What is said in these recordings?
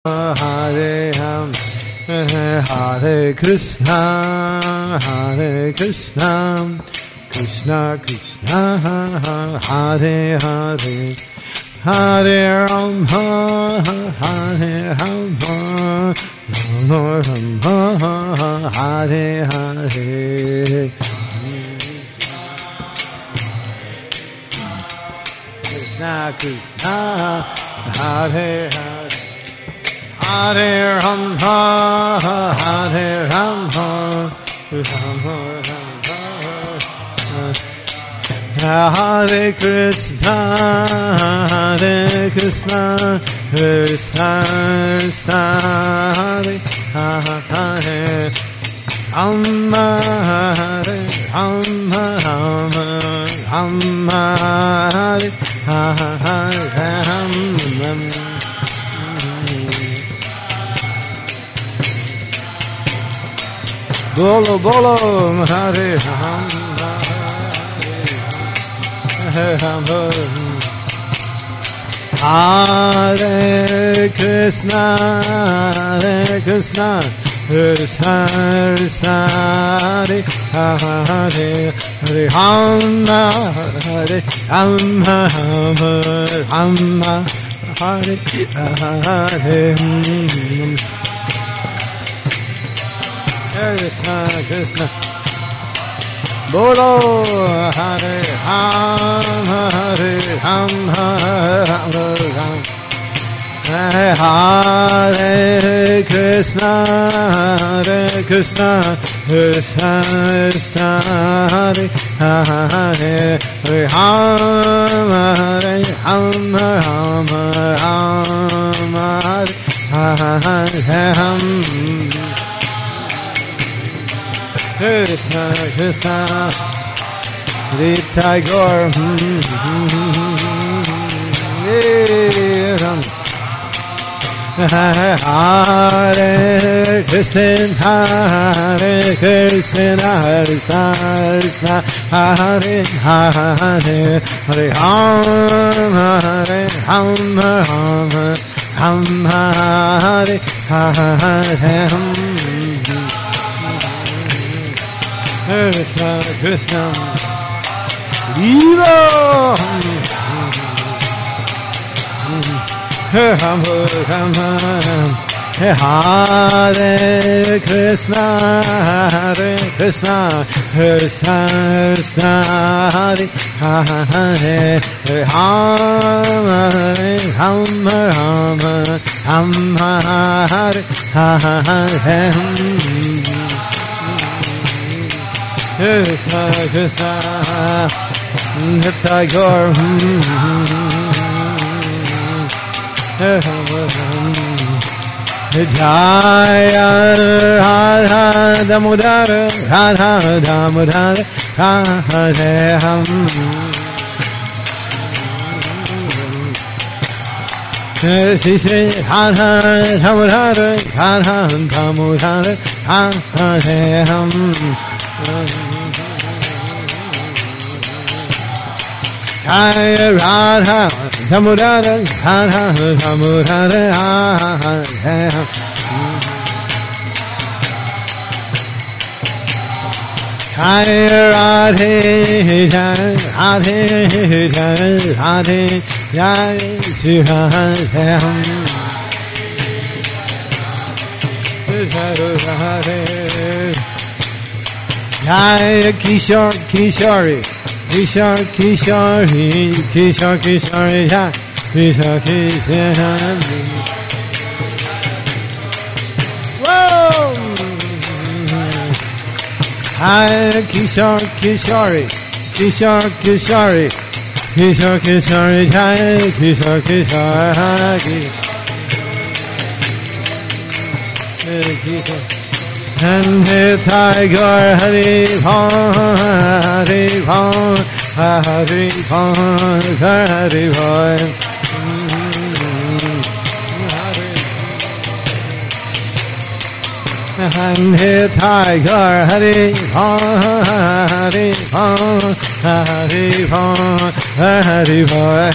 Hare Ram, Hare Krishna, Krishna Krishna, Hare Hare, Hare Rama, Hare Rama, Rama Rama, Hare Hare. Krishna Krishna, Hare Hare, Hare Rama, Hare Rama, Rama Rama, Hare Krishna, Krishna Krishna, Hare Hare, Rama Hare Rama, Rama Hare Hare. Bolo bolo Hare Ram, Hare Krishna, Krishna Krishna, Hare Hare, Hare Rama, Hare Rama, Rama Hare Hare. Krishna Krishna, Bolo Hare Ram, Hare Ram, Hare Ram, Hare Krishna, Krishna Krishna, Hare Hare, Hare Ram, Hare Ram, Rama Hare Hare. Krishna Krishna, Rita Gaur, Hare Krishna, Hare Krishna, Krishna Krishna, Hare Hare, Hare Rama, Hare Rama, Rama Hare Hare. Krishna Krishna, Viva Hare Krishna, Hare Krishna, Krishna Krishna, Hare Hare, Hare Rama, Hare Rama, Rama Hare Hare. Krishna Krishna, Nitya Gaur, Jaya Radha Damodar, Radha Damodar, Hare Ham. Shri Shri Radha Damodar, Radha Damodar, Hare Ham. Jaya Radha Damodar, Radha Damodar, Hare Ham. Jaya Radhe, Jaya Radhe, Jaya Radhe, Jaya Shri Radhe Ham. Jaya Radhe, Jaya Kishore Kishori, Kishore Kishori, Kishore Kishori, Jaya Kishore Kishori. Whoa! Jaya Kishore Kishori, Kishore Kishori, Kishore Kishori, Jaya Kishore Kishori. And Thai Gaur Hari Bhon, Hari Bhon, Hari Bhon, Hari Bhon. And Thai Gaur Hari Bhon, Hari Bhon, Hari Bhon, Hari Bhon.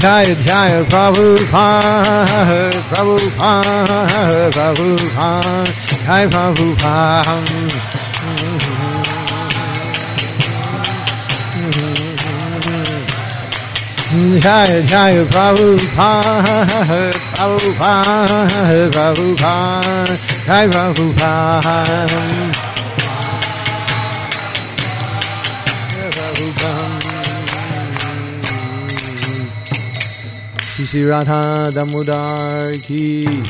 Jaya Jaya Prabhupada, Prabhupada, Prabhupada, Jai Prabhupada. Jaya Jaya Prabhupada, Prabhupada, Prabhupada, Jai Prabhupada. Shri Radha Damodar ki to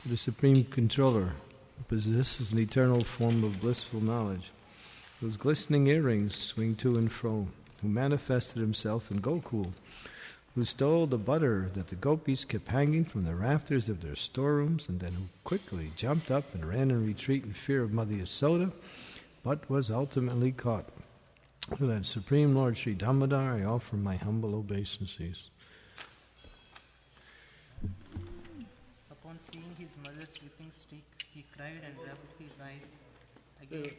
the Supreme Controller, who possesses an eternal form of blissful knowledge, whose glistening earrings swing to and fro, who manifested himself in Gokul, who stole the butter that the gopis kept hanging from the rafters of their storerooms, and then who quickly jumped up and ran in retreat in fear of Mother Yasoda, but was ultimately caught. To that Supreme Lord Sri Damodar, I offer my humble obeisances. Upon seeing his mother's whipping stick, he cried and rubbed his eyes again.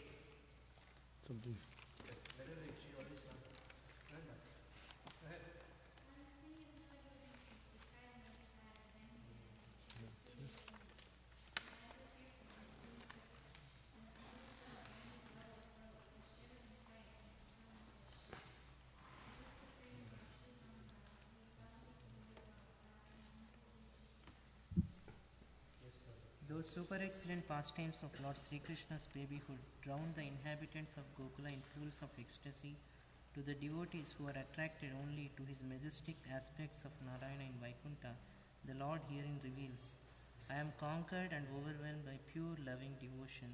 Something. Those super excellent pastimes of Lord Sri Krishna's babyhood drowned the inhabitants of Gokula in pools of ecstasy. To the devotees who are attracted only to his majestic aspects of Narayana in Vaikuntha, the Lord herein reveals, I am conquered and overwhelmed by pure loving devotion.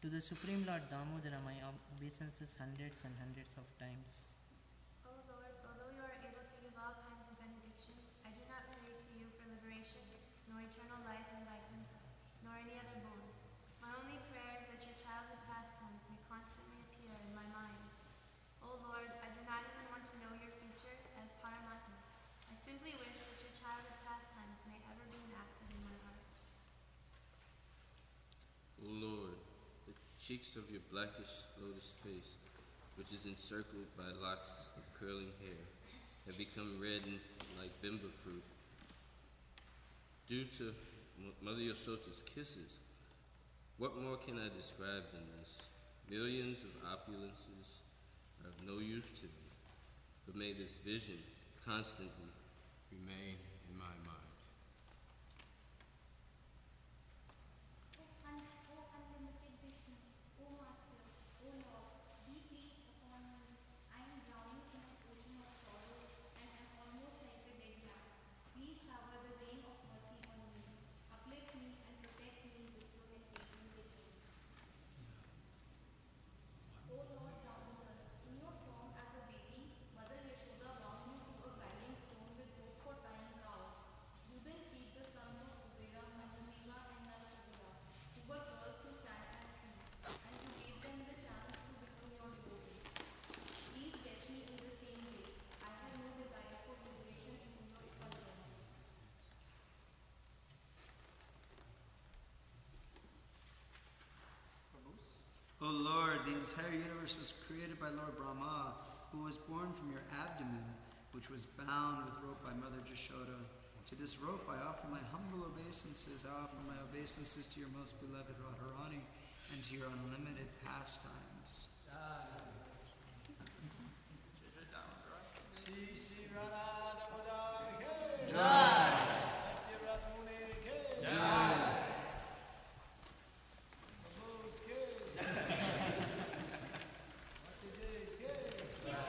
To the Supreme Lord Damodara, my obeisances hundreds and hundreds of times. O Lord, although you are able to give all kinds of benedictions, I do not pray to you for liberation, nor eternal life in Vaikuntha, nor any other boon. My only prayer is that your childhood pastimes may constantly appear in my mind. O Lord, I do not even want to know your feature as Paramatma. I simply wish that your childhood pastimes may ever be enacted in my heart. O Lord, the cheeks of your blackish lotus face, which is encircled by locks of curling hair, have become red like bimba fruit. Due to Mother Yasoda's kisses, what more can I describe than this? Millions of opulences are of no use to me, but may this vision constantly remain in my mind. O unlimited Vishnu, O Master, O Lord, be pleased upon me. I am drowning in an ocean of sorrow and am almost like a dead man. Please shower the rain of mercy on me. Uplift me and protect me with your enchantment vision. O Lord Damodar, in your form as a baby, Mother Yashoda bound you to a grinding stone with rope for tying cows. You then feed the sons of Kubera, Mandamila and Nalchandra, who were girls to stand as trees, and you gave them the chance to become your devotees. Please bless me in the same way. I have no desire for liberation in your effulgence. O Lord, the entire universe was created by Lord Brahma, who was born from your abdomen, which was bound with rope by Mother Jashoda. To this rope I offer my humble obeisances. I offer my obeisances to your most beloved Radharani and to your unlimited pastimes. Shri Shri Radha Damodar Ki Jai. Satyavrata Muni Ki Jai. Prabhu's Ki Jai. Mataji's Ki Jai.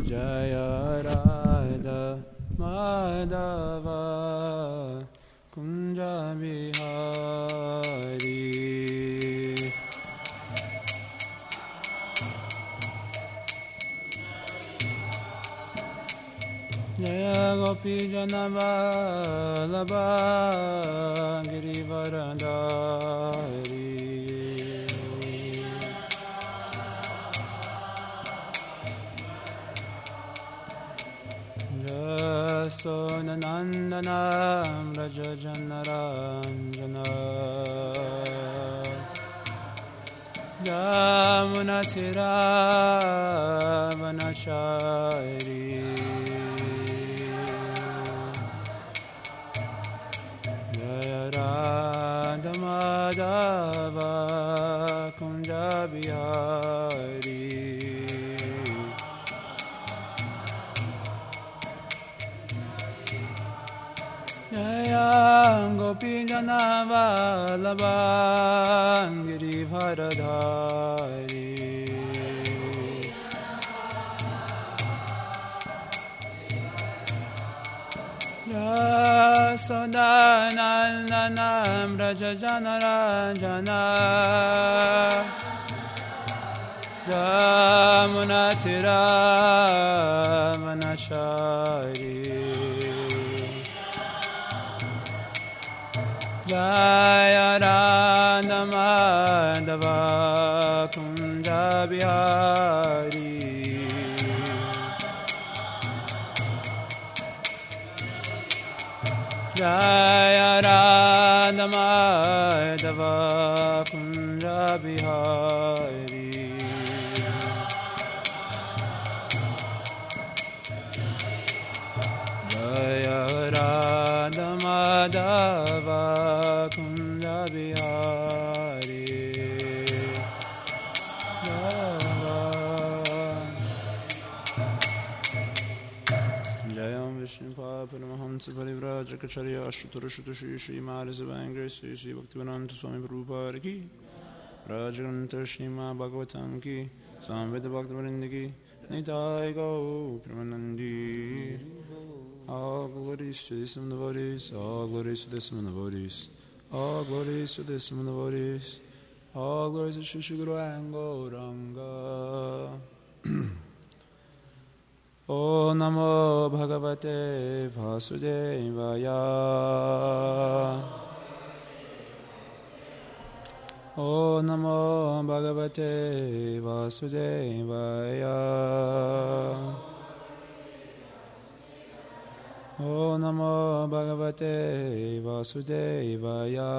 Jaya Radha Madhava Kunja Bihari Jaya Gopi Janavallabha Girivaradari Sonanandanam Rajajanaranjana Yamunatira Vanachari Jaya Radha Madhava Kunja Bihari Jaya Gopi Janavallabha Girivaradari Yasodanandanam Rajajanaranjana Yamunatira Vanachari Jaya Radha Madhava Kunja Bihari Jaya Radha Madhava Kunja Bihari Jaya Radha Madhava Kunja Bihari Jayam Vishnupada Paramahamsa Parivrajakacharya Ashtarushatushi Shri Madhasavangri Sri Sri Bhaktivedanta Swami Prabhupada Ki Rajagranta Srimad Bhagavatam Ki Samveda Bhaktivedanta Ki Nitai Gau Pramanandi All glories to this and the devotees, all glories to this and the devotees, all glories to this and the devotees, all glories to Shri Guru and Gauranga. O Namo Bhagavate Vasudevaya. O Namo Bhagavate Vasudevaya. O Namo Bhagavate Vasudevaya.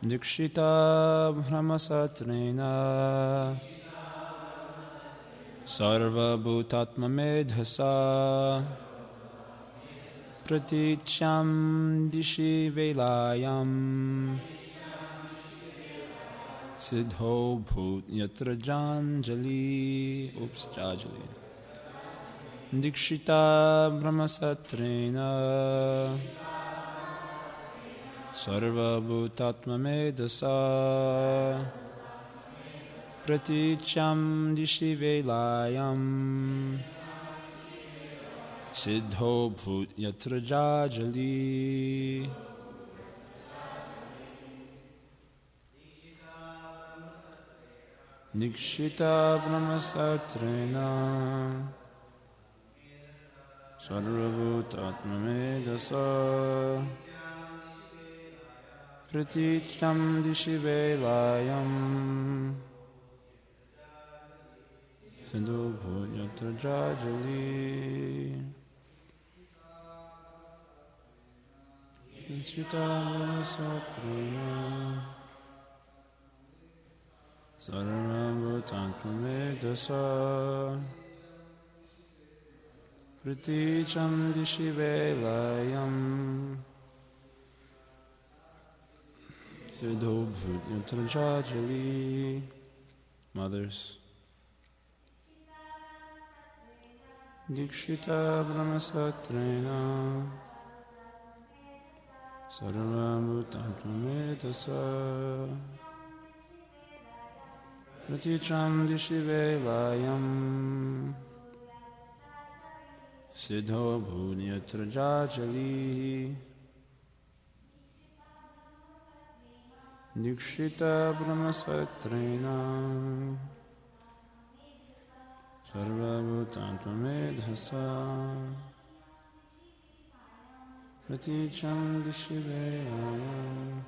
Dikshita Brahmasatrena Sarva Bhutatma Medhasa Praticham Dishi Velayam Siddho Bhut Yatra Janjali Jajali Dikshita Brahmasatrena Sarva Bhutatma Medasa Praticham Dishi Velayam Siddho Bhut Yatra Jajali Dikshita Brahmasatrena Sarva Bhutatma Medasa Praticham Dishi Velayam Siddho Bhut Yatra Jajali Dikshita Brahmasatrena Sarva Bhutatma Medasa Praticham Dishi Velayam Siddho Bhut Yatra Jajali. Mothers. Dikshita Brahmasatrena Sarva Bhutatma Medasa Praticham dishivelayam Siddho bhunyatra jajali Dikshita brahmasatrena Sarvabhutantvamedhasa Praticham dishivelayam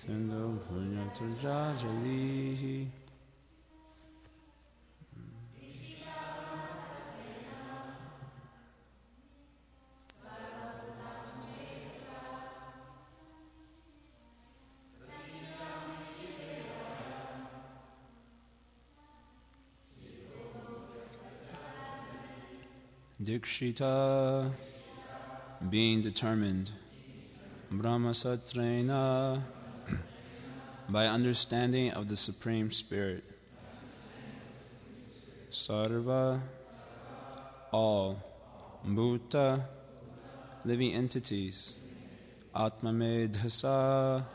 Siddho bhunyatra jajali Dikshita, being determined, Brahmasatrena, by understanding of the Supreme Spirit, Sarva, all, Bhuta, living entities, Atmamedhasa,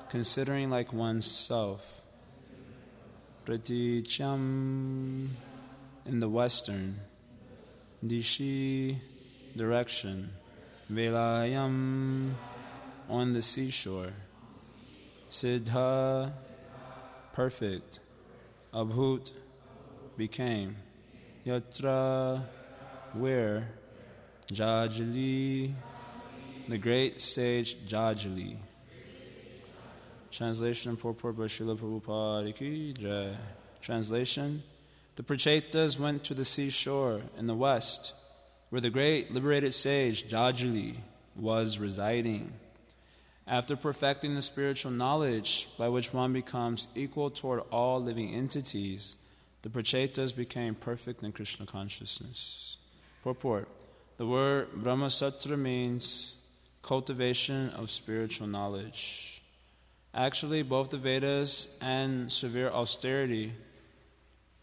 considering like oneself, Praticham, in the western, Dishi, direction, Velayam, on the seashore, Siddha, perfect, Abhut, became, Yatra, where, Jajali, the great sage Jajali. Translation and purport by Srila Prabhupada Ki Jai. Translation: the Prachetas went to the seashore in the west, where the great liberated sage Jajali was residing. After perfecting the spiritual knowledge by which one becomes equal toward all living entities, the Prachetas became perfect in Krishna consciousness. Purport: the word Brahmasatra means cultivation of spiritual knowledge. Actually, both the Vedas and severe austerity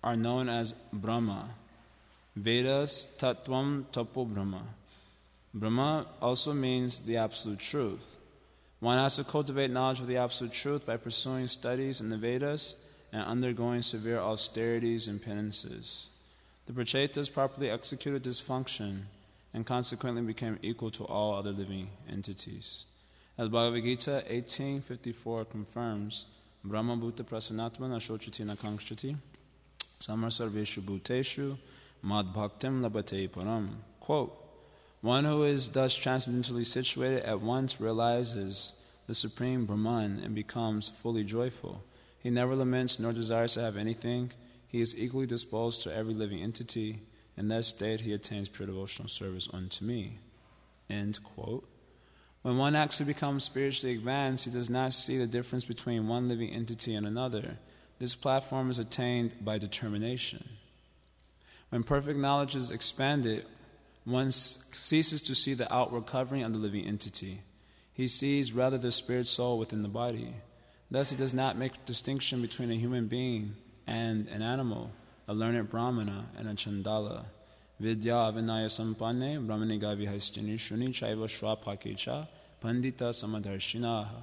are known as Brahma. Vedas Tattvam Tapo Brahma. Brahma also means the absolute truth. One has to cultivate knowledge of the absolute truth by pursuing studies in the Vedas and undergoing severe austerities and penances. The Prachetas properly executed this function and consequently became equal to all other living entities. As Bhagavad Gita 18:54 confirms, Brahma Bhuta Prasanatma Nashochati Nakankshati Samar Sarveshu Bhuteshu Mad Bhaktim Labate Param. Quote, one who is thus transcendentally situated at once realizes the Supreme Brahman and becomes fully joyful. He never laments nor desires to have anything. He is equally disposed to every living entity. In that state, he attains pure devotional service unto me. End quote. When one actually becomes spiritually advanced, he does not see the difference between one living entity and another. This platform is attained by determination. When perfect knowledge is expanded, one ceases to see the outward covering of the living entity. He sees rather the spirit soul within the body. Thus he does not make distinction between a human being and an animal, a learned brahmana and a chandala. Vidya avinaya sampanne brahmani gavihastini shuni chaiva shrapakecha pandita samadharshinaha.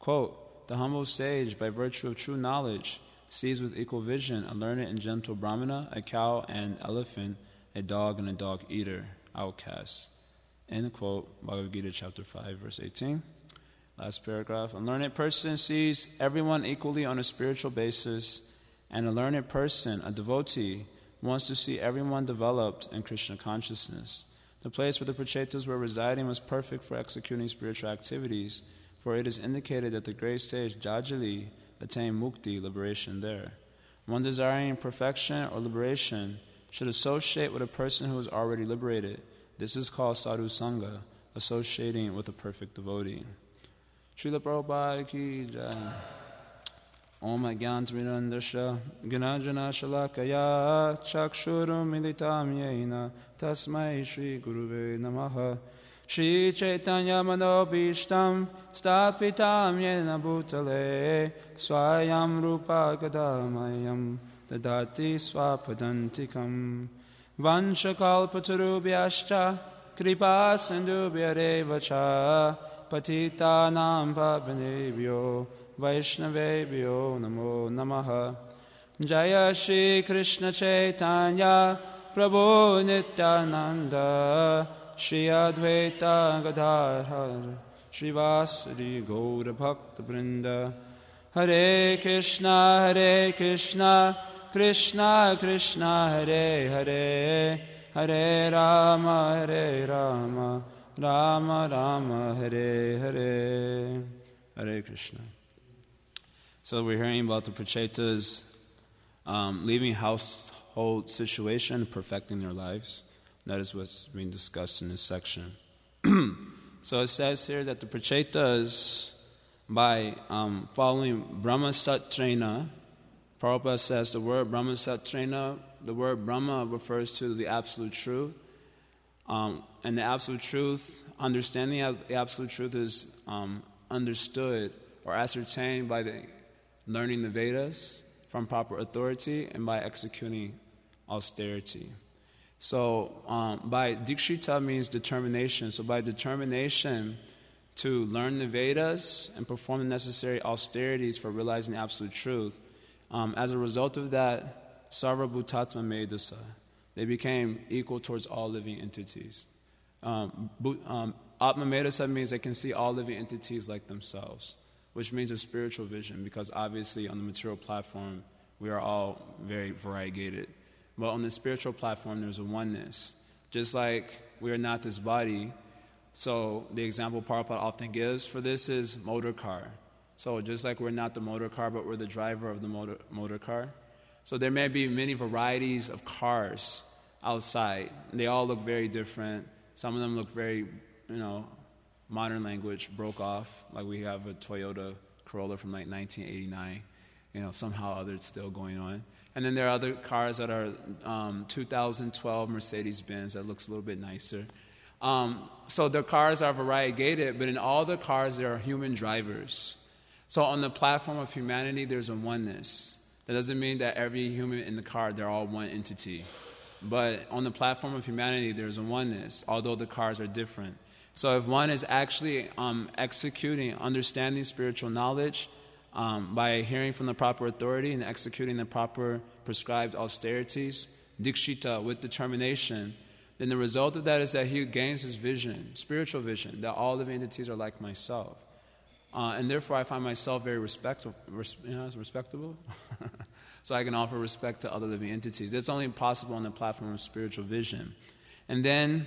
Quote, the humble sage, by virtue of true knowledge, sees with equal vision a learned and gentle brahmana, a cow and elephant, a dog and a dog-eater, outcasts. End quote, Bhagavad Gita chapter 5, verse 18. Last paragraph. A learned person sees everyone equally on a spiritual basis, and a learned person, a devotee, wants to see everyone developed in Krishna consciousness. The place where the Prachetas were residing was perfect for executing spiritual activities, for it is indicated that the great sage Jajali attained mukti, liberation there. One desiring perfection or liberation should associate with a person who is already liberated. This is called sadhu sangha, associating with a perfect devotee. Srila Prabhupada ki jai. Om Ajnanatimirandasya Gnanajana Shalakaya Chakshurum Militam Yena Tasmai Shri Guruve Namaha. Shri Chaitanya Manobishtam Stapitam Yena Bhutale Swayam Rupa Gadamayam Dadati Swapadantikam Vanchakalpatarubhyascha Kripa Sindhubhyarevacha Patitanam Pavanebhyo Vaishnavebhyo Namo Namaha. Jaya Shri Krishna Chaitanya Prabhu Nityananda Shri Advaita Gadadhar Srivasadi Gaura Bhakta Vrinda. Hare Krishna Krishna Krishna Hare Hare Hare Rama Rama Rama Hare Hare. Hare Krishna. So we're hearing about the Prachetas leaving household situation and perfecting their lives. That is what's being discussed in this section. So it says here that the Prachetas, by following Brahma Satrena, Prabhupada says the word Brahma Satrena, the word Brahma refers to the Absolute Truth. And the Absolute Truth, understanding of the Absolute Truth is understood or ascertained by learning the Vedas from proper authority and by executing austerity. So by Dikshita means determination. So by determination to learn the Vedas and perform the necessary austerities for realizing the Absolute Truth, as a result of that, Sarva Bhutatma Medasa, they became equal towards all living entities. Atma Medasa means they can see all living entities like themselves, which means a spiritual vision, because obviously on the material platform, we are all very variegated. But on the spiritual platform, there's a oneness. Just like we are not this body, so the example Prabhupada often gives for this is motor car. So just like we're not the motor car, but we're the driver of the motor car. So there may be many varieties of cars outside. They all look very different. Some of them look very, modern language, broke off. Like we have a Toyota Corolla from like 1989. Somehow or other it's still going on. And then there are other cars that are 2012 Mercedes-Benz that looks a little bit nicer. So the cars are variegated, but in all the cars there are human drivers. So on the platform of humanity, there's a oneness. That doesn't mean that every human in the car, they're all one entity. But on the platform of humanity, there's a oneness, although the cars are different. So if one is actually executing, understanding spiritual knowledge by hearing from the proper authority and executing the proper prescribed austerities, dikshita, with determination, then the result of that is that he gains his vision, spiritual vision, that all living entities are like myself. And therefore I find myself very respectable. So I can offer respect to other living entities. It's only possible on the platform of spiritual vision. And then,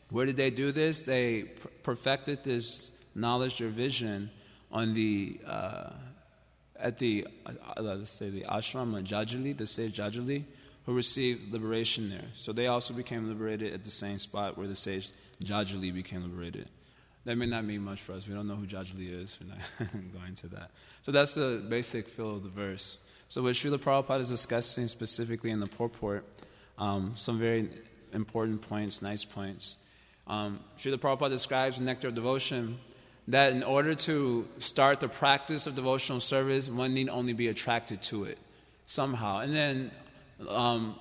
where did they do this? They perfected this knowledge or vision on let's say the ashram of Jajali, the sage Jajali, who received liberation there. So they also became liberated at the same spot where the sage Jajali became liberated. That may not mean much for us. We don't know who Jajali is. We're not going into that. So that's the basic feel of the verse. So what Srila Prabhupada is discussing specifically in the purport, some very important points, nice points. Srila Prabhupada describes in Nectar of Devotion that in order to start the practice of devotional service, one need only be attracted to it somehow. And then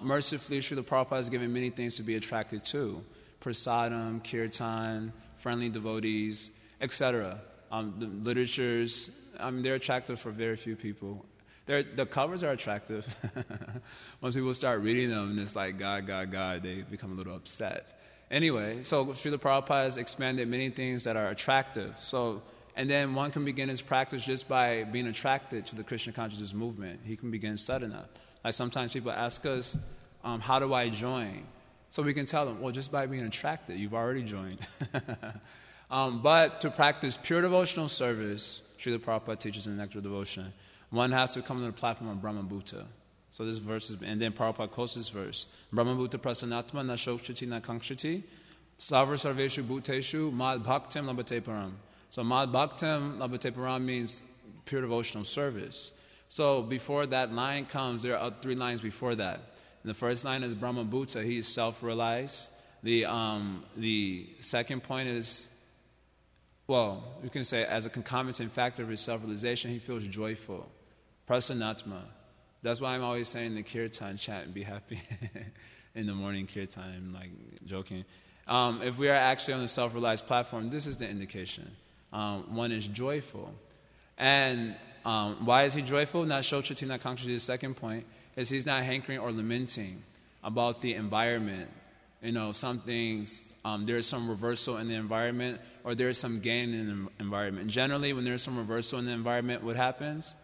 mercifully, Srila Prabhupada has given many things to be attracted to. Prasadam, kirtan, friendly devotees, etc. The literatures, they're attractive for very few people. The covers are attractive. Once people start reading them and it's like God, God, God, they become a little upset. Anyway, so Srila Prabhupada has expanded many things that are attractive. And then one can begin his practice just by being attracted to the Krishna consciousness movement. He can begin sadhana. Like sometimes people ask us, how do I join? So we can tell them, well, just by being attracted, you've already joined. But to practice pure devotional service, Srila Prabhupada teaches in Nectar of Devotion, one has to come to the platform of Brahma Bhuta. So this verse is, and then Prabhupada quotes this verse, Brahma Bhuta prasanatma na shokshati na kankshati sarva sarveshu bhuteshu mad bhaktim labhate param. So mad bhaktim labhate param means pure devotional service. So before that line comes, there are 3 lines before that. And the first line is Brahma Bhuta, he is self-realized. The second point is, well, you can say as a concomitant factor of his self-realization, he feels joyful. Prasanatma. That's why I'm always saying the kirtan chant and be happy in the morning kirtan, like joking. If we are actually on the self-realized platform, this is the indication. One is joyful. And why is he joyful? Not shochati, not kankshati. The second point is he's not hankering or lamenting about the environment. Some things, there's some reversal in the environment, or there's some gain in the environment. Generally, when there's some reversal in the environment, what happens?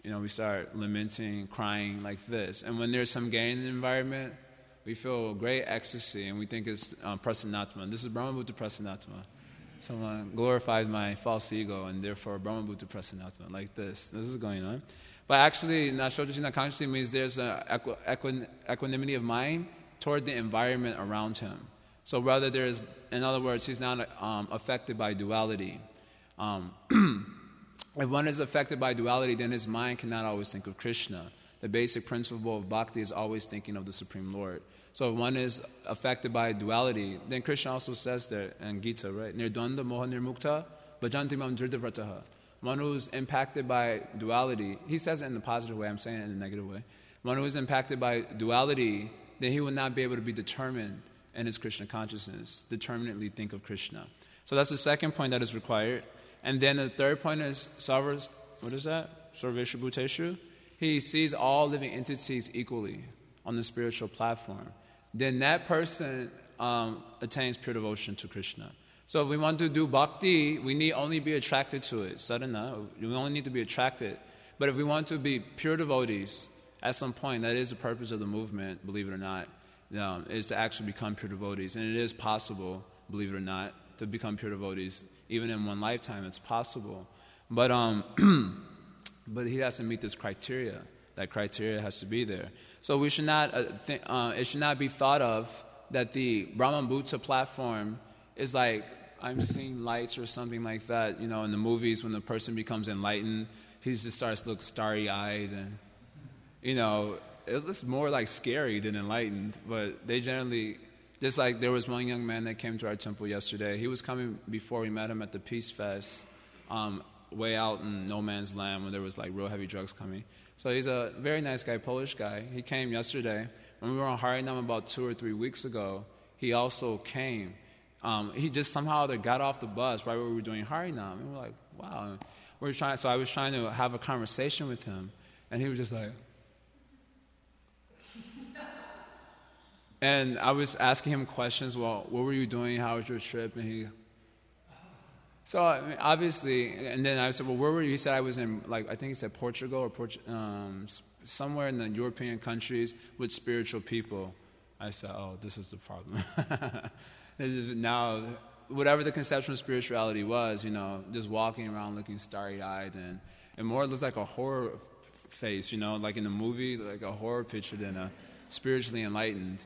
We start lamenting, crying like this. And when there's some gain in the environment, we feel great ecstasy, and we think it's prasanatma. This is Brahmabhuta prasanatma. Someone glorified my false ego, and therefore Brahmabhuta prasanatma, like this. This is going on. But actually, Nashodashi Nakanshati means there's an equanimity of mind toward the environment around him. So rather in other words, he's not affected by duality. If one is affected by duality, then his mind cannot always think of Krishna. The basic principle of bhakti is always thinking of the Supreme Lord. So if one is affected by duality, then Krishna also says there in Gita, right? Nirdvanda moha nirmukta bhajanti mam dhridavrataha. One who's impacted by duality, he says it in the positive way, I'm saying it in the negative way. One who is impacted by duality, then he will not be able to be determined in his Krishna consciousness, determinately think of Krishna. So that's the second point that is required. And then the third point is what is that? Sarveshu Bhuteshu. He sees all living entities equally on the spiritual platform. Then that person attains pure devotion to Krishna. So if we want to do bhakti, we need only be attracted to it. Sadhana, we only need to be attracted. But if we want to be pure devotees, at some point, that is the purpose of the movement, believe it or not, is to actually become pure devotees. And it is possible, believe it or not, to become pure devotees. Even in one lifetime, it's possible. But but he has to meet this criteria. That criteria has to be there. So we should not it should not be thought of that the Brahmabhuta platform is like I'm seeing lights or something like that. In the movies when the person becomes enlightened, he just starts to look starry-eyed, and it's more like scary than enlightened. But they generally, just like there was one young man that came to our temple yesterday. He was coming before we met him at the Peace Fest, way out in no man's land when there was like real heavy drugs coming. So he's a very nice guy, Polish guy. He came yesterday. When we were on Harinam about 2 or 3 weeks ago, he also came. He just somehow got off the bus right where we were doing Harinam. And we're like, wow. So I was trying to have a conversation with him, and he was just like, and I was asking him questions. Well, what were you doing? How was your trip? And so obviously, and then I said, well, where were you? He said I was in, I think he said Portugal or somewhere in the European countries with spiritual people. I said, oh, this is the problem. Now, whatever the conception of spirituality was, just walking around looking starry-eyed, and more it looks like a horror face, like in the movie, like a horror picture than a spiritually enlightened.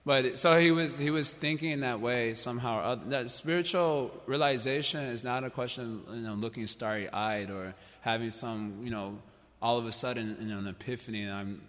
But so he was thinking in that way somehow or other. That spiritual realization is not a question of looking starry-eyed or having some, all of a sudden an epiphany, and I'm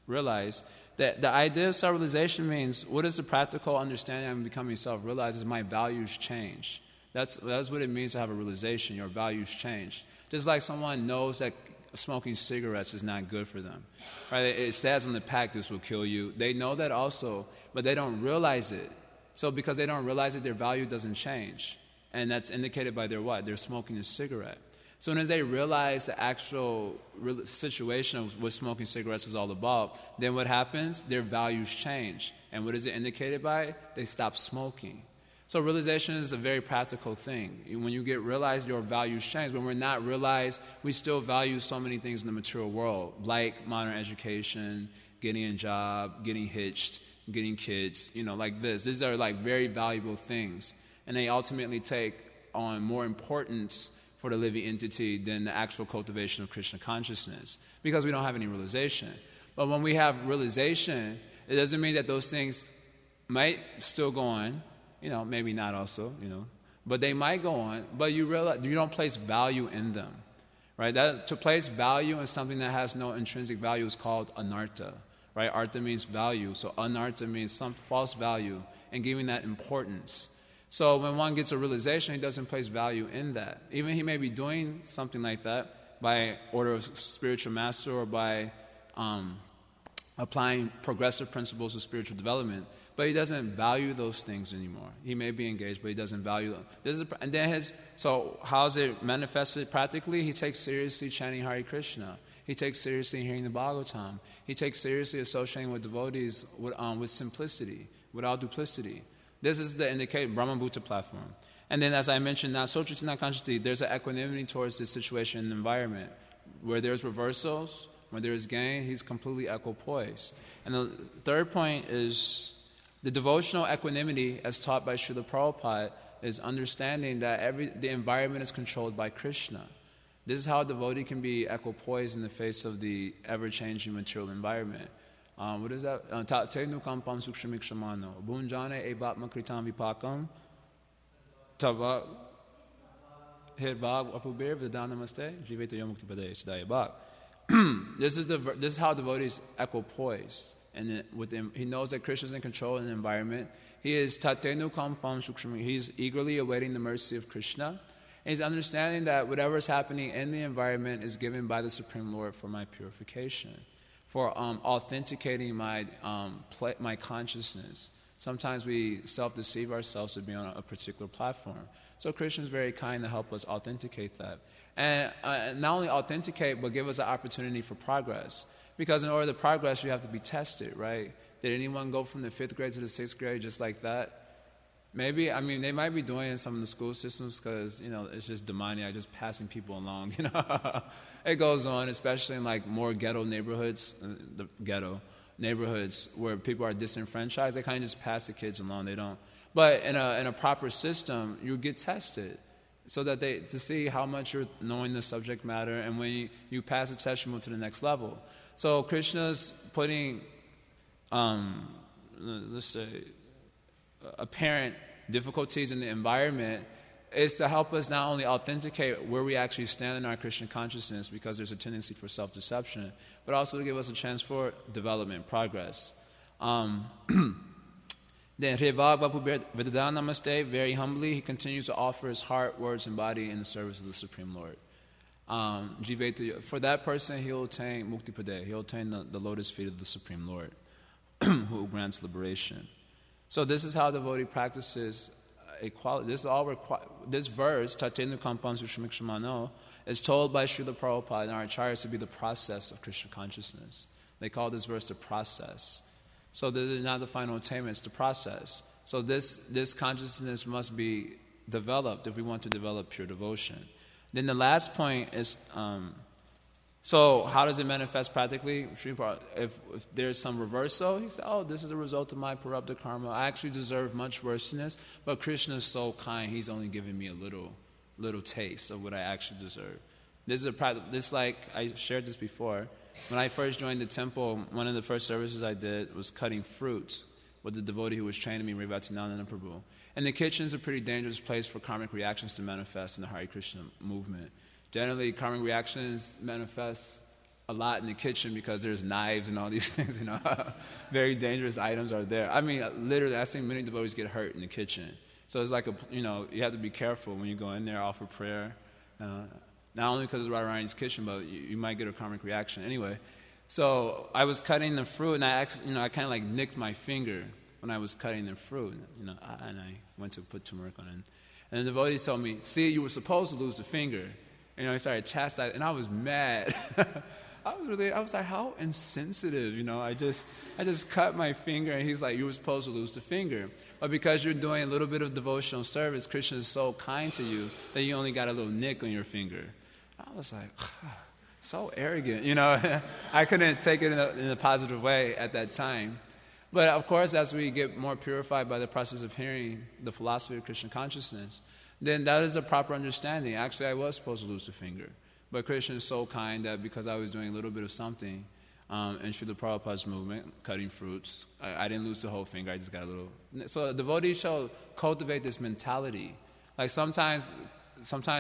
realize that the idea of self-realization means what is the practical understanding of becoming self-realized is my values change. That's what it means to have a realization. Your values change. Just like someone knows that smoking cigarettes is not good for them. Right? It says on the pack this will kill you. They know that also, but they don't realize it. So because they don't realize it, their value doesn't change. And that's indicated by their what? They're smoking a cigarette. So as they realize the actual situation of what smoking cigarettes is all about, then what happens? Their values change. And what is it indicated by? They stop smoking. So realization is a very practical thing. When you get realized, your values change. When we're not realized, we still value so many things in the material world, like modern education, getting a job, getting hitched, getting kids, like this. These are like very valuable things. And they ultimately take on more importance for the living entity than the actual cultivation of Krishna consciousness, because we don't have any realization. But when we have realization, it doesn't mean that those things might still go on, maybe not also, but they might go on, but you realize you don't place value in them, right? That to place value in something that has no intrinsic value is called anartha, right? Artha means value, so anartha means some false value, and giving that importance. So when one gets a realization, he doesn't place value in that. Even he may be doing something like that by order of spiritual master or by applying progressive principles of spiritual development, but he doesn't value those things anymore. He may be engaged, but he doesn't value them. And then so how's it manifested practically? He takes seriously chanting Hare Krishna. He takes seriously hearing the Bhagavatam. He takes seriously associating with devotees with simplicity, without duplicity. This is the indicated Brahma Bhuta platform. And then, as I mentioned, not so not consciously, there's an equanimity towards this situation and environment. Where there's reversals, where there's gain, he's completely equipoised. And the third point is the devotional equanimity, as taught by Srila Prabhupada, is understanding that the environment is controlled by Krishna. This is how a devotee can be equipoised in the face of the ever-changing material environment. What is that? Tatenu kampam sukshamikshamano. Bunjane evatma kritam vipakam. Tava hedvag apubir vidanamaste. Jiveta yomukti pade siddhaya. This is how devotees equipoised. And he knows that Krishna is in control of the environment. He is tatenu kampam sukshami. He's eagerly awaiting the mercy of Krishna. And he's understanding that whatever is happening in the environment is given by the Supreme Lord for my purification, for authenticating my consciousness. Sometimes we self-deceive ourselves to be on a particular platform. So Krishna is very kind to help us authenticate that. And not only authenticate, but give us an opportunity for progress. Because in order to progress, you have to be tested, right? Did anyone go from the 5th grade to the 6th grade just like that? Maybe, they might be doing it in some of the school systems because, it's just demoniac, just passing people along, It goes on, especially in more ghetto neighborhoods, neighborhoods where people are disenfranchised. They kind of just pass the kids along, they don't. But in a proper system, you get tested so that to see how much you're knowing the subject matter, and when you pass the test, you move to the next level. So Krishna's putting, let's say, apparent difficulties in the environment is to help us not only authenticate where we actually stand in our Krishna consciousness, because there's a tendency for self-deception, but also to give us a chance for development, progress. Then Revav Vapu Vedana Namaste, very humbly, he continues to offer his heart, words, and body in the service of the Supreme Lord. For that person, he'll attain Mukti Pade, he'll attain the lotus feet of the Supreme Lord, who grants liberation. So this is how devotee practices equality. This verse, Tatenu Kampam Sushamikshamano, is told by Srila Prabhupada and our acharyas to be the process of Krishna consciousness. They call this verse the process. So this is not the final attainment, it's the process. So this consciousness must be developed if we want to develop pure devotion. Then the last point is, so how does it manifest practically? If there's some reversal, he said, this is a result of my corrupted karma. I actually deserve much worse than this, but Krishna is so kind, he's only giving me a little taste of what I actually deserve. This like I shared this before. When I first joined the temple, one of the first services I did was cutting fruits with the devotee who was training me, Rivati Prabhu. And the kitchen is a pretty dangerous place for karmic reactions to manifest in the Hare Krishna movement. Generally, karmic reactions manifest a lot in the kitchen because there's knives and all these things, Very dangerous items are there. Literally, I've seen many devotees get hurt in the kitchen. So it's like you have to be careful when you go in there, offer prayer. Not only because it's right around his kitchen, but you might get a karmic reaction. Anyway, so I was cutting the fruit, and I kind of nicked my finger when I was cutting the fruit, and I went to put turmeric on it. And the devotees told me, see, you were supposed to lose the finger. He started chastising, and I was mad. I was like, how insensitive, I just cut my finger, and he's like, you were supposed to lose the finger. But because you're doing a little bit of devotional service, Krishna is so kind to you that you only got a little nick on your finger. I was like, so arrogant, I couldn't take it in a positive way at that time. But of course, as we get more purified by the process of hearing the philosophy of Krishna consciousness, then that is a proper understanding. Actually, I was supposed to lose the finger. But Krishna is so kind that because I was doing a little bit of something, in Srila Prabhupada's movement, cutting fruits, I didn't lose the whole finger, I just got a little. So devotees shall cultivate this mentality. Like sometimes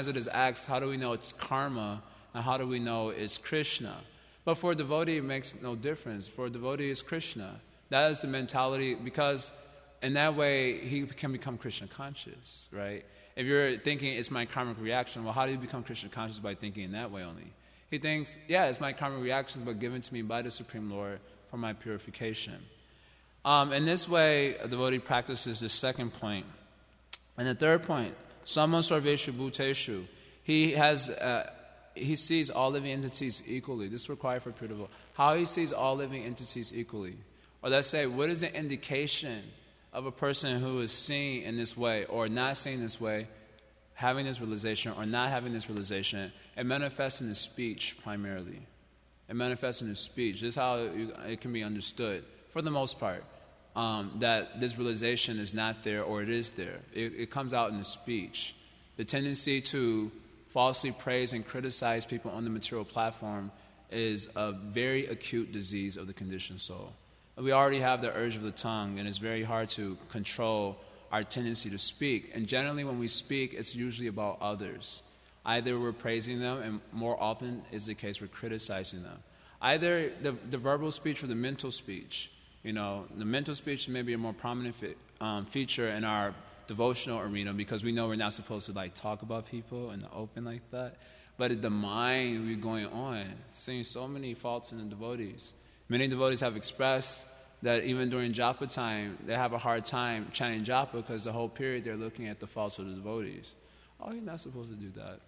it is asked, how do we know it's karma, and how do we know it's Krishna? But for a devotee, it makes no difference. For a devotee, it's Krishna. That is the mentality, because in that way, he can become Krishna conscious, right? If you're thinking it's my karmic reaction, well, how do you become Krishna conscious? By thinking in that way only. He thinks, it's my karmic reaction, but given to me by the Supreme Lord for my purification. In this way, a devotee practices the second point. And the third point, Sammo Sarveshu Bhuteshu. He sees all living entities equally. This is required for pure devotee. How he sees all living entities equally. Or let's say, what is the indication of a person who is seeing in this way or not seeing this way, having this realization or not having this realization? It manifests in his speech primarily. It manifests in his speech. This is how it can be understood, for the most part, that this realization is not there or it is there. It comes out in the speech. The tendency to falsely praise and criticize people on the material platform is a very acute disease of the conditioned soul. We already have the urge of the tongue, and it's very hard to control our tendency to speak. And generally when we speak, it's usually about others. Either we're praising them, and more often is the case we're criticizing them. Either the verbal speech or the mental speech. The mental speech may be a more prominent feature in our devotional arena because we know we're not supposed to talk about people in the open like that. But the mind, we're going on, seeing so many faults in the devotees. Many devotees have expressed that even during japa time, they have a hard time chanting japa because the whole period they're looking at the faults of the devotees. Oh, he's not supposed to do that.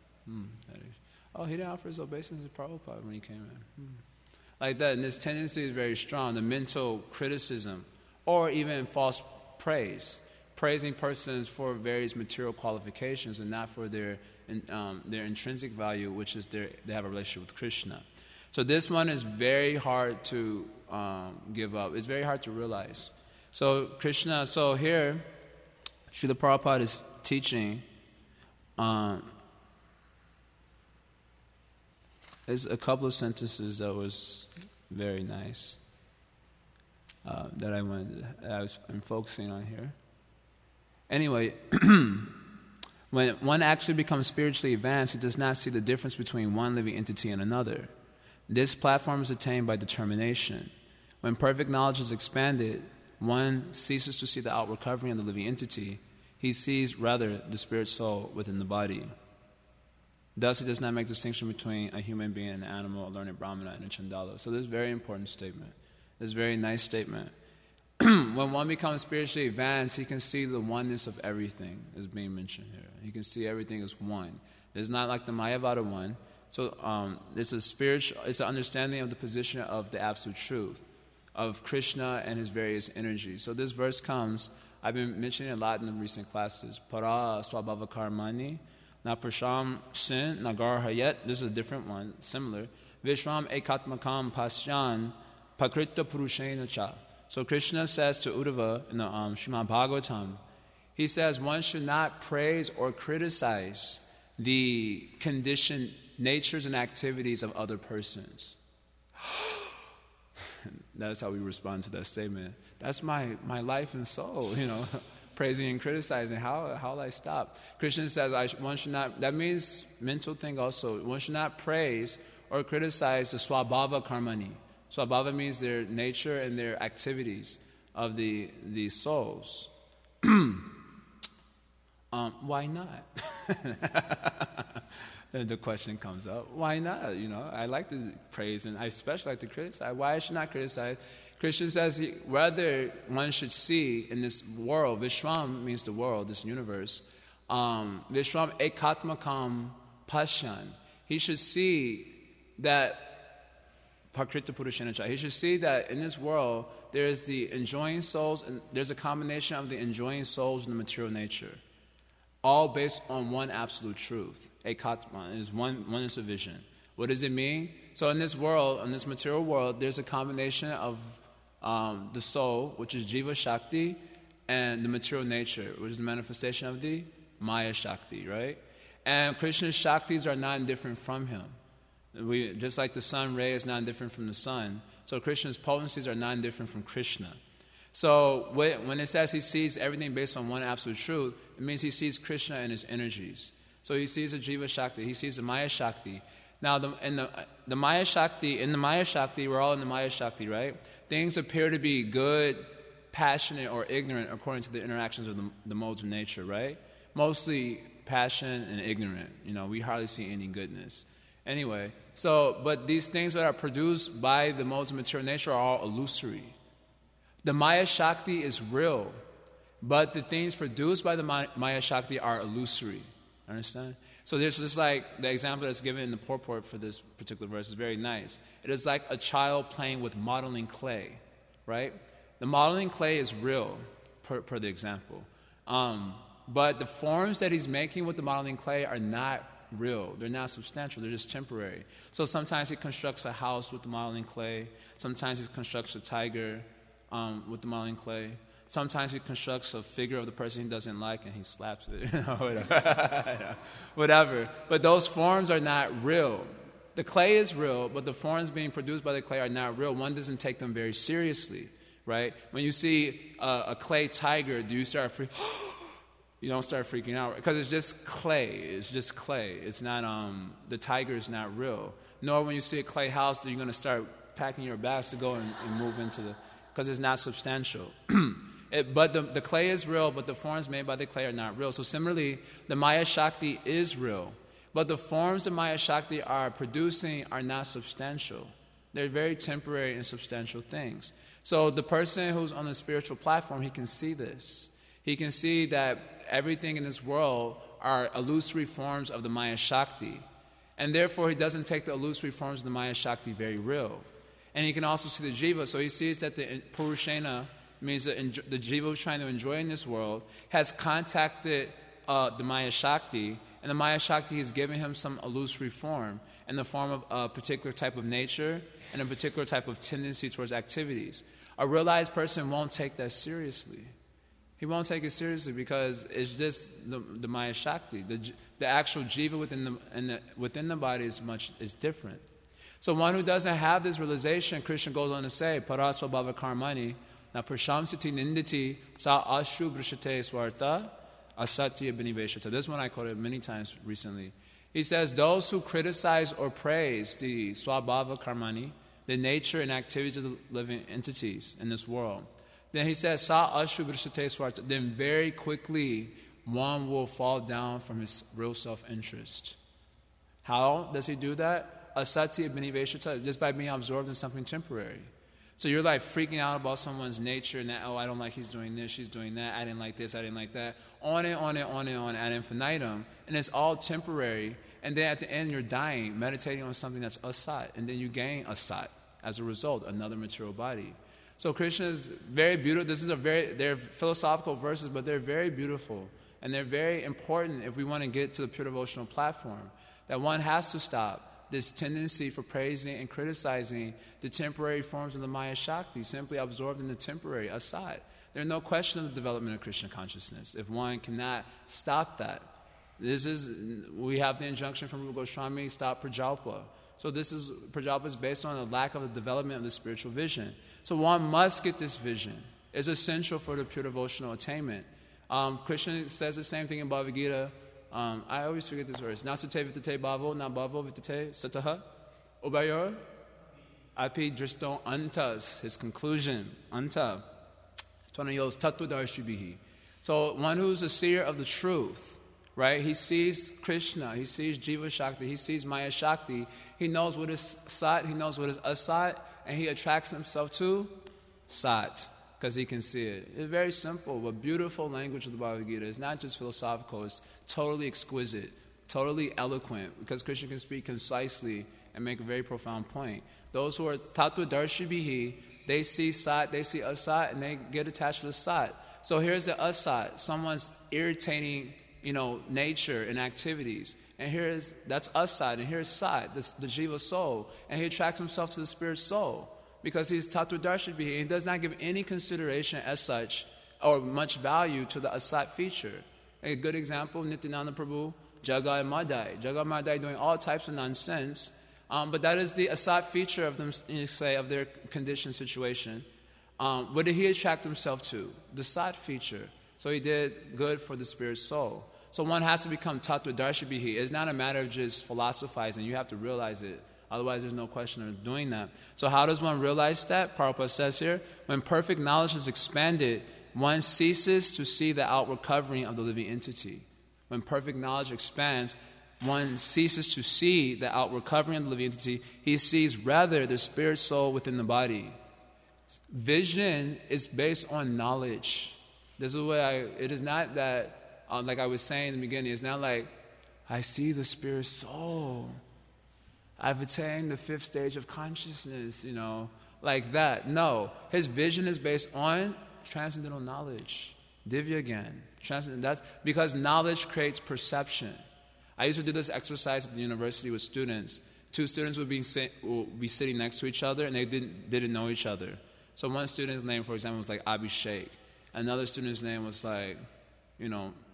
Oh, he didn't offer his obeisance to Prabhupada when he came in. Like that, and this tendency is very strong, the mental criticism, or even false praise, praising persons for various material qualifications and not for their intrinsic value, which is they have a relationship with Krishna. So this one is very hard to give up. It's very hard to realize. So here, Srila Prabhupada is teaching. There's a couple of sentences that was very nice that I'm focusing on here. Anyway, when one actually becomes spiritually advanced, he does not see the difference between one living entity and another. This platform is attained by determination. When perfect knowledge is expanded, one ceases to see the outward covering of the living entity. He sees, rather, the spirit soul within the body. Thus, he does not make distinction between a human being, an animal, a learned brahmana, and a chandala. So this is a very important statement. This is a very nice statement. When one becomes spiritually advanced, he can see the oneness of everything is being mentioned here. He can see everything as one. It's not like the Mayavada one. So it's an understanding of the position of the absolute truth, of Krishna and his various energies. So this verse comes, I've been mentioning it a lot in the recent classes. Para swabhava karmani, na prasham sin, nagar hayat. This is a different one, similar. Vishram ekatmakam pasyan, pakrita purushena cha. So Krishna says to Uddhava in the Srimad Bhagavatam, he says one should not praise or criticize the conditioned natures and activities of other persons. That's how we respond to that statement. That's my life and soul, praising and criticizing. How will I stop? Krishna says one should not, that means mental thing also, one should not praise or criticize the swabhava karmani. Swabhava means their nature and their activities of the souls. Why not? The question comes up. Why not? I like to praise and I especially like to criticize. Why I should not criticize? Krishna says rather one should see in this world, Vishram means the world, this universe, Vishram ekatmakam pashyan. He should see that Pakrita Purushena. He should see that in this world there is the enjoying souls and there's a combination of the enjoying souls and the material nature, all based on one absolute truth. Ekatma is oneness of vision. What does it mean? So in this world, in this material world, there's a combination of the soul, which is Jiva Shakti, and the material nature, which is the manifestation of the Maya Shakti, right? And Krishna's Shaktis are not different from him. Just like the sun ray is not different from the sun, so Krishna's potencies are not different from Krishna. So when it says he sees everything based on one absolute truth, it means he sees Krishna and his energies. So he sees the Jiva Shakti, he sees the Maya Shakti. Now the Maya Shakti, we're all in the Maya Shakti, right? Things appear to be good, passionate, or ignorant according to the interactions of the modes of nature, right? Mostly passion and ignorant. We hardly see any goodness. Anyway, but these things that are produced by the modes of material nature are all illusory. The Maya Shakti is real, but the things produced by the Maya Shakti are illusory. Understand? So there's just like the example that's given in the purport for this particular verse is very nice. It is like a child playing with modeling clay, right? The modeling clay is real, per the example. But the forms that he's making with the modeling clay are not real. They're not substantial. They're just temporary. So sometimes he constructs a house with the modeling clay. Sometimes he constructs a tiger with the modeling clay. Sometimes he constructs a figure of the person he doesn't like and he slaps it. Whatever. But those forms are not real. The clay is real, but the forms being produced by the clay are not real. One doesn't take them very seriously, right? When you see a clay tiger, do you start you don't start freaking out because it's just clay. It's just clay. It's not the tiger is not real. Nor when you see a clay house, are you going to start packing your bags to go and move into because it's not substantial. But the clay is real, but the forms made by the clay are not real. So similarly, the Maya Shakti is real, but the forms the Maya Shakti are producing are not substantial. They're very temporary and substantial things. So the person who's on the spiritual platform, he can see this. He can see that everything in this world are illusory forms of the Maya Shakti. And therefore, he doesn't take the illusory forms of the Maya Shakti very real. And he can also see the jiva. So he sees that the purushena, means that the jiva who's trying to enjoy in this world, has contacted the Maya Shakti, and the Maya Shakti has given him some illusory form in the form of a particular type of nature and a particular type of tendency towards activities. A realized person won't take that seriously. He won't take it seriously because it's just the Maya Shakti. The actual jiva within the body is different. So one who doesn't have this realization, Krishna goes on to say, Parasvabhava karmani, na prashamsati nindati sa ashu brishate swarta asatya biniveshata. This one I quoted many times recently. He says, those who criticize or praise the swabhava karmani, the nature and activities of the living entities in this world, then he says, sa ashu brishate swarta, then very quickly one will fall down from his real self-interest. How does he do that? Asatya biniveshata, just by being absorbed in something temporary. So you're like freaking out about someone's nature and that, I don't like he's doing this, she's doing that, I didn't like this, I didn't like that, on and on ad infinitum, and it's all temporary, and then at the end you're dying, meditating on something that's asat, and then you gain asat as a result, another material body. So Krishna is very beautiful. They're philosophical verses, but they're very beautiful, and they're very important if we want to get to the pure devotional platform, that one has to stop this tendency for praising and criticizing the temporary forms of the Maya Shakti, simply absorbed in the temporary, aside. There's no question of the development of Krishna consciousness if one cannot stop that. We have the injunction from Rupa Goswami, stop Prajalpa. So Prajalpa is based on the lack of the development of the spiritual vision. So one must get this vision. It's essential for the pure devotional attainment. Krishna says the same thing in Bhagavad Gita. I always forget this verse. Nasate vitate bhavo, na bhavo vitate sataha. Ubayor api drishto antas. His conclusion, anta. Tvanayos tattvadarshibhihi. So one who's a seer of the truth, right? He sees Krishna, he sees Jiva Shakti, he sees Maya Shakti. He knows what is sat, he knows what is asat, and he attracts himself to sat, because he can see it. It's very simple, but beautiful language of the Bhagavad Gita. It's not just philosophical, it's totally exquisite, totally eloquent, because Krishna can speak concisely and make a very profound point. Those who are tattvadarshibhihi, they see sat, they see asat, and they get attached to the sat. So here's the asat, someone's irritating, nature and activities. And that's asat, and here's sat, the jiva soul. And he attracts himself to the spirit soul, because he's tattvadarshibhihi, and he does not give any consideration as such or much value to the asat feature. A good example, Nityananda Prabhu, Jagai Madai. Jagai Madai doing all types of nonsense, but that is the asat feature of them, of their conditioned situation. What did he attract himself to? The sat feature. So he did good for the spirit soul. So one has to become tattvadarshibhihi. It's not a matter of just philosophizing. You have to realize it. Otherwise, there's no question of doing that. So how does one realize that? Prabhupada says here, when perfect knowledge is expanded, one ceases to see the outward covering of the living entity. When perfect knowledge expands, one ceases to see the outward covering of the living entity. He sees rather the spirit soul within the body. Vision is based on knowledge. This is what it is not that, like I was saying in the beginning, it's not like, I see the spirit soul. I've attained the 5th stage of consciousness, like that. No, his vision is based on transcendental knowledge. Divya again. That's because knowledge creates perception. I used to do this exercise at the university with students. 2 students would be sitting next to each other, and they didn't know each other. So one student's name, for example, was like Abhishek. Another student's name was like,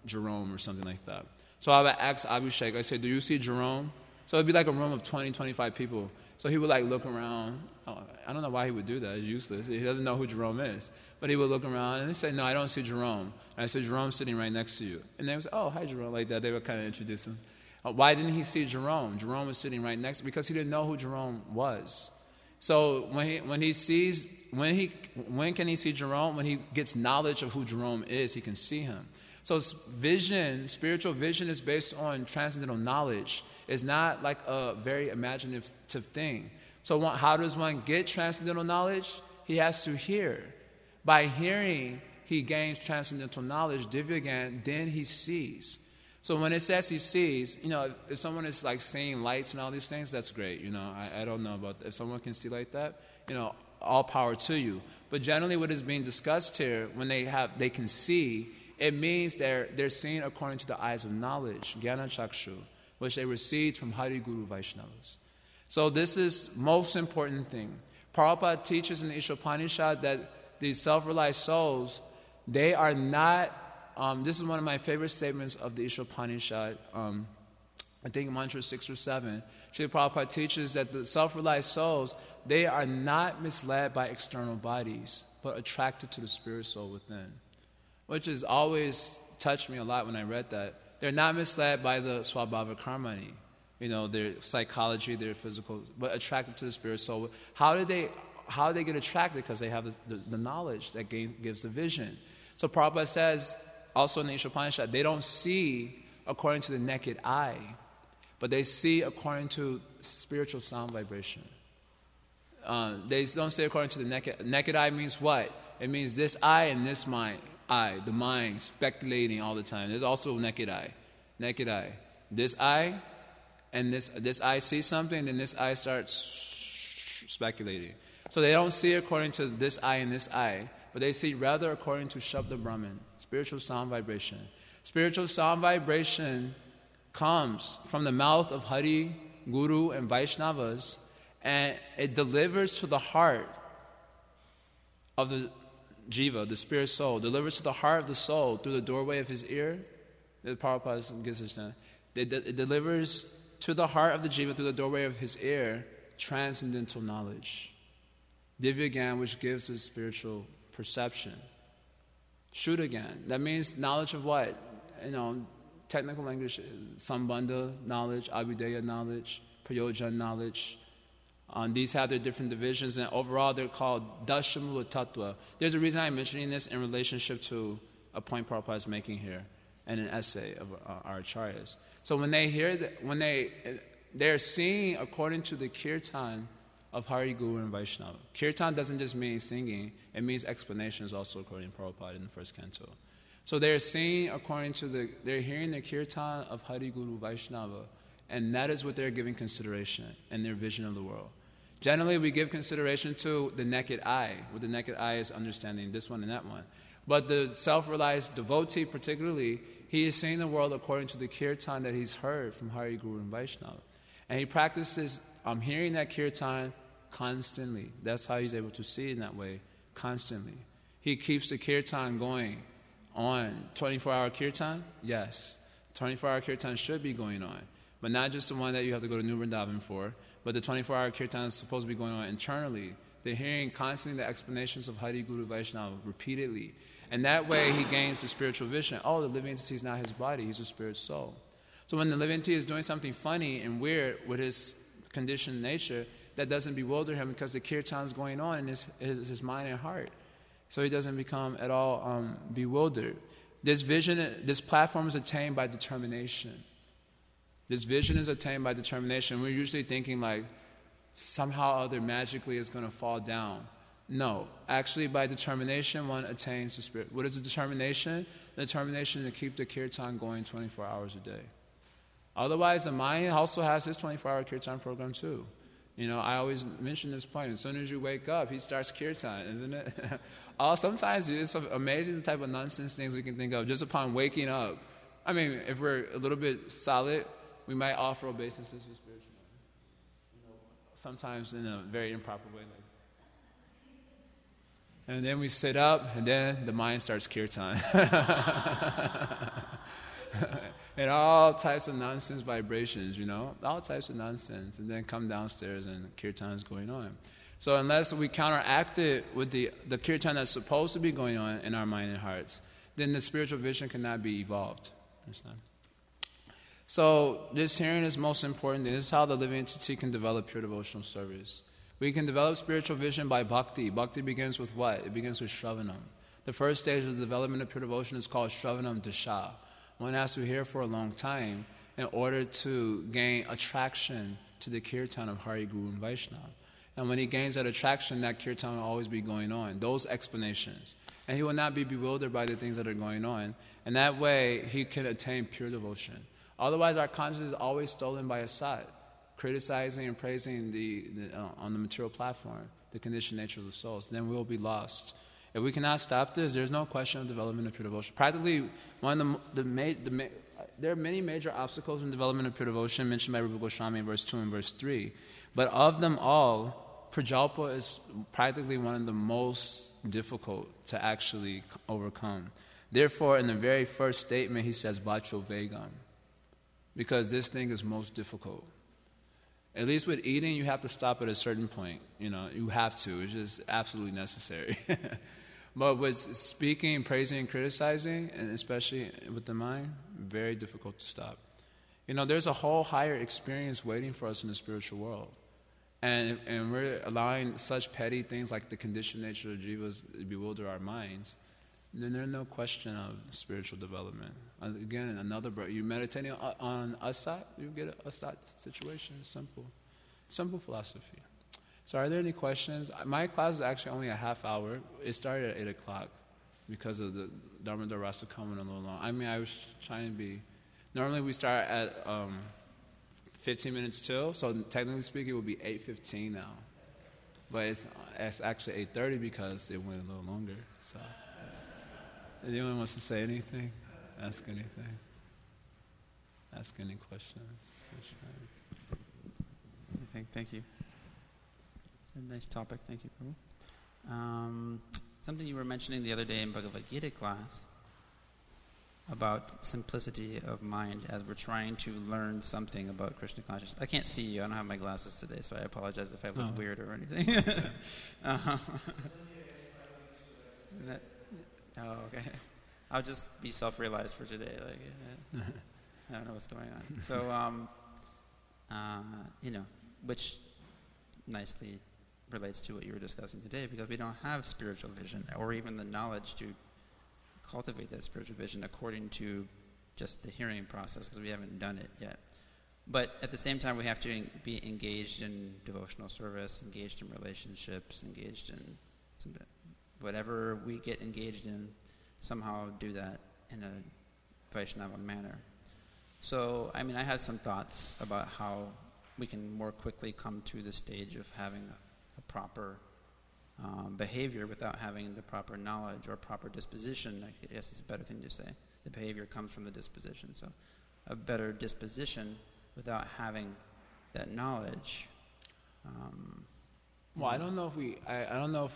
Jerome or something like that. So I would ask Abhishek, I said, do you see Jerome? So it would be like a room of 20, 25 people. So he would like look around. I don't know why he would do that. It's useless. He doesn't know who Jerome is. But he would look around and he said, no, I don't see Jerome. And I said, Jerome's sitting right next to you. And they would say, oh, hi, Jerome, like that. They would kind of introduce him. Why didn't he see Jerome? Jerome was sitting right next to him because he didn't know who Jerome was. So when can he see Jerome? When he gets knowledge of who Jerome is, he can see him. So spiritual vision is based on transcendental knowledge. It's not like a very imaginative thing. So how does one get transcendental knowledge? He has to hear. By hearing, he gains transcendental knowledge, divya, then he sees. So when it says he sees, if someone is like seeing lights and all these things, that's great. I don't know about that. If someone can see like that, all power to you. But generally what is being discussed here, when they can see, it means they're seeing according to the eyes of knowledge, Jnana Chakshu, which they received from Hari Guru Vaishnavas. So this is most important thing. Prabhupada teaches in the Ishopanishad that these self-realized souls, they are not, this is one of my favorite statements of the Ishopanishad, I think mantra 6 or 7. Srila Prabhupada teaches that the self-realized souls, they are not misled by external bodies, but attracted to the spirit soul within. Which has always touched me a lot when I read that. They're not misled by the swabhava karmani, their psychology, their physical, but attracted to the spirit soul. How do they get attracted? Because they have the knowledge that gives the vision. So Prabhupada says, also in the Ishopanishad, they don't see according to the naked eye, but they see according to spiritual sound vibration. They don't see according to the naked eye means what? It means this eye and this mind. The mind speculating all the time. There's also naked eye. This eye and this eye sees something, then this eye starts speculating. So they don't see according to this eye and this eye, but they see rather according to Shabda Brahman, spiritual sound vibration. Spiritual sound vibration comes from the mouth of Hari, Guru, and Vaishnavas, and it delivers to the heart of the Jiva, the spirit soul, delivers to the heart of the soul through the doorway of his ear. The Prabhupada gives us that. It delivers to the heart of the Jiva through the doorway of his ear transcendental knowledge. Divya Gyan, which gives us spiritual perception. Shuddha Gyan, that means knowledge of what? Technical language, Sambandha knowledge, Abhideya knowledge, Prayojan knowledge. These have their different divisions, and overall they're called Dashamula Tattva. There's a reason I'm mentioning this in relationship to a point Prabhupada is making here and an essay of our acharyas. So when they hear that, they're seeing according to the kirtan of Hari, Guru, and Vaishnava. Kirtan doesn't just mean singing, it means explanations also according to Prabhupada in the first canto. So they're seeing they're hearing the kirtan of Hari, Guru, Vaishnava, and that is what they're giving consideration in their vision of the world. Generally, we give consideration to the naked eye. With the naked eye is understanding this one and that one. But the self-realized devotee particularly, he is seeing the world according to the kirtan that he's heard from Hari, Guru, and Vaishnava. And he practices hearing that kirtan constantly. That's how he's able to see in that way, constantly. He keeps the kirtan going on. 24-hour kirtan? Yes. 24-hour kirtan should be going on. But not just the one that you have to go to New Vrindavan for, but the 24-hour kirtan is supposed to be going on internally. They're hearing constantly the explanations of Hari, Guru, Vaishnava repeatedly. And that way he gains the spiritual vision. Oh, the living entity is not his body, he's a spirit soul. So when the living entity is doing something funny and weird with his conditioned nature, that doesn't bewilder him because the kirtan is going on in his mind and heart. So he doesn't become at all bewildered. This platform is attained by determination. This vision is attained by determination. We're usually thinking like somehow or other magically it's going to fall down. No. Actually, by determination, one attains the spirit. What is the determination? The determination to keep the kirtan going 24 hours a day. Otherwise, the mind also has his 24-hour kirtan program too. I always mention this point. As soon as you wake up, he starts kirtan, isn't it? Sometimes it's amazing the type of nonsense things we can think of just upon waking up. I mean, if we're a little bit solid, we might offer obeisances to spiritual mind. Sometimes in a very improper way. And then we sit up, and then the mind starts kirtan. And all types of nonsense vibrations, all types of nonsense. And then come downstairs and kirtan is going on. So unless we counteract it with the kirtan that's supposed to be going on in our mind and hearts, then the spiritual vision cannot be evolved. Understand? So this hearing is most important. This is how the living entity can develop pure devotional service. We can develop spiritual vision by bhakti. Bhakti begins with what? It begins with shravanam. The first stage of the development of pure devotion is called shravanam dasha. One has to hear for a long time in order to gain attraction to the kirtan of Hari, Guru, and Vaishnava. And when he gains that attraction, that kirtan will always be going on, those explanations. And he will not be bewildered by the things that are going on. And that way, he can attain pure devotion. Otherwise, our consciousness is always stolen by asat, criticizing and praising on the material platform, the conditioned nature of the souls. Then we will be lost. If we cannot stop this, there's no question of development of pure devotion. Practically, there are many major obstacles in development of pure devotion mentioned by Rupa Goswami in verse 2 and verse 3. But of them all, prajalpa is practically one of the most difficult to actually overcome. Therefore, in the very first statement, he says, vacho vegam, because this thing is most difficult. At least with eating, you have to stop at a certain point. You have to. It's just absolutely necessary. But with speaking, praising, and criticizing, and especially with the mind, very difficult to stop. There's a whole higher experience waiting for us in the spiritual world. And we're allowing such petty things like the conditioned nature of jivas bewilder our minds. Then there's no question of spiritual development. Again, you're meditating on asat, you get an asat situation. Simple philosophy. So are there any questions? My class is actually only a half hour. It started at 8 o'clock because of the Dharma Rasa coming a little long. I was trying to be... Normally we start at 15 minutes till, so technically speaking it would be 8:15 now. But it's actually 8:30 because they went a little longer. So, anyone wants to say anything? Ask anything? Ask any questions? Thank you. It's a nice topic. Thank you, Prabhu. Something you were mentioning the other day in Bhagavad Gita class about simplicity of mind as we're trying to learn something about Krishna consciousness. I can't see you. I don't have my glasses today, so I apologize if I look weird or anything. Okay. I'll just be self-realized for today. I don't know what's going on. So, which nicely relates to what you were discussing today, because we don't have spiritual vision or even the knowledge to cultivate that spiritual vision according to just the hearing process, because we haven't done it yet. But at the same time, we have to be engaged in devotional service, engaged in relationships, engaged in whatever we get engaged in, somehow do that in a Vaishnava manner. So, I had some thoughts about how we can more quickly come to the stage of having a proper behavior without having the proper knowledge or proper disposition. I guess it's a better thing to say. The behavior comes from the disposition. So a better disposition without having that knowledge. I don't know if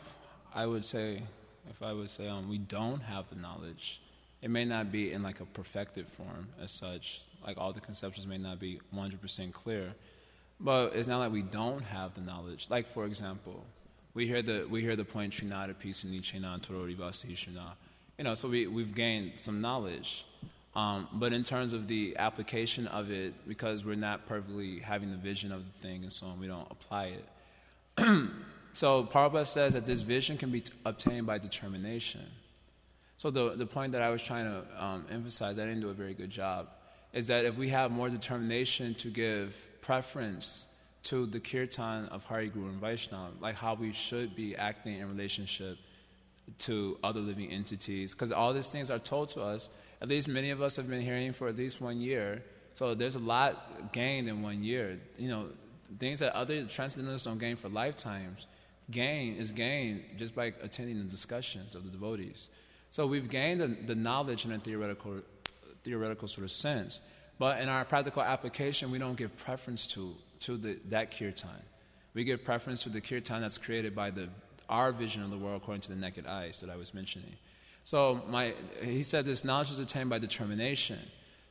I would say we don't have the knowledge. It may not be in like a perfected form as such. Like all the conceptions may not be 100% clear. But it's not like we don't have the knowledge. Like, for example, we hear the point Trinada Pisa Nichena Torori Vasishuna. So we've gained some knowledge. But in terms of the application of it, because we're not perfectly having the vision of the thing and so on, we don't apply it. So Prabhupada says that this vision can be obtained by determination. So the point that I was trying to emphasize, I didn't do a very good job, is that if we have more determination to give preference to the kirtan of Hari, Guru, and Vaishnava, like how we should be acting in relationship to other living entities. Because all these things are told to us. At least many of us have been hearing for at least 1 year. So there's a lot gained in 1 year. Things that other transcendentalists don't gain for lifetimes, is gained just by attending the discussions of the devotees. So we've gained the knowledge in a theoretical sort of sense. But in our practical application, we don't give preference to that kirtan. We give preference to the kirtan that's created by our vision of the world according to the naked eyes that I was mentioning. So he said this knowledge is attained by determination.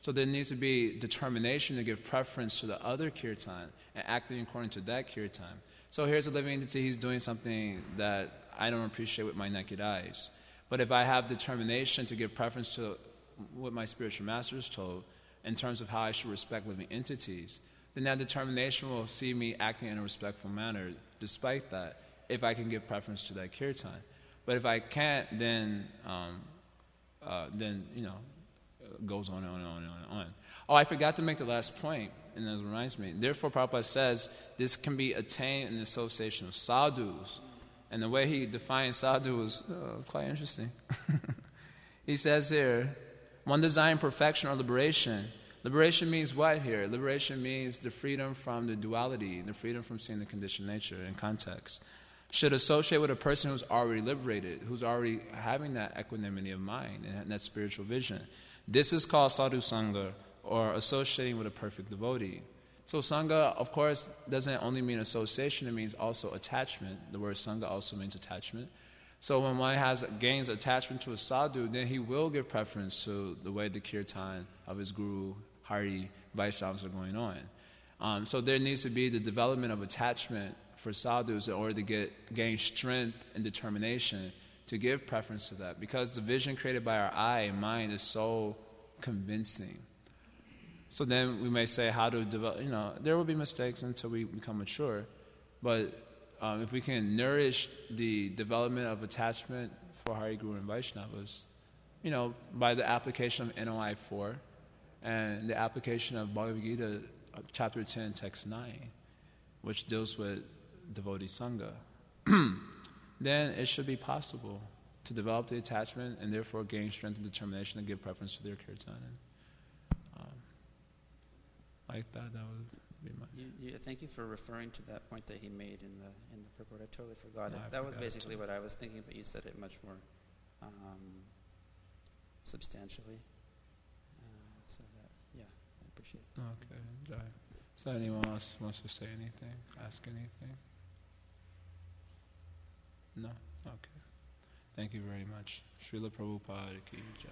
So there needs to be determination to give preference to the other kirtan and acting according to that kirtan. So here's a living entity, he's doing something that I don't appreciate with my naked eyes. But if I have determination to give preference to what my spiritual masters told in terms of how I should respect living entities, then that determination will see me acting in a respectful manner despite that, if I can give preference to that kirtan. But if I can't, then goes on and on and on and on. Oh, I forgot to make the last point, and that reminds me. Therefore, Prabhupada says this can be attained in the association of sadhus. And the way he defines sadhu is quite interesting. He says here, one desiring perfection or liberation. Liberation means what here? Liberation means the freedom from the duality, the freedom from seeing the conditioned nature in context. Should associate with a person who's already liberated, who's already having that equanimity of mind and that spiritual vision. This is called sadhu sangha, or associating with a perfect devotee. So sangha, of course, doesn't only mean association, it means also attachment. The word sangha also means attachment. So when one gains attachment to a sadhu, then he will give preference to the way the kirtan of his guru, Hari, Vaishnavas are going on. So there needs to be the development of attachment for sadhus in order to gain strength and determination to give preference to that, because the vision created by our eye and mind is so convincing. So then we may say how to develop, there will be mistakes until we become mature, but if we can nourish the development of attachment for Hari, Guru, and Vaishnavas, by the application of NOI 4 and the application of Bhagavad Gita, chapter 10, text 9, which deals with devotee sangha, then it should be possible to develop the attachment and therefore gain strength and determination to give preference to their kirtan. Like that would be my... Thank you for referring to that point that he made in the purport. I totally forgot it. I That was forgot basically it. what I was thinking, but you said it much more substantially. So that, yeah, I appreciate it. Okay, Jai. So anyone else wants to say anything? Ask anything? No? Okay. Thank you very much. Srila Prabhupada ki jai.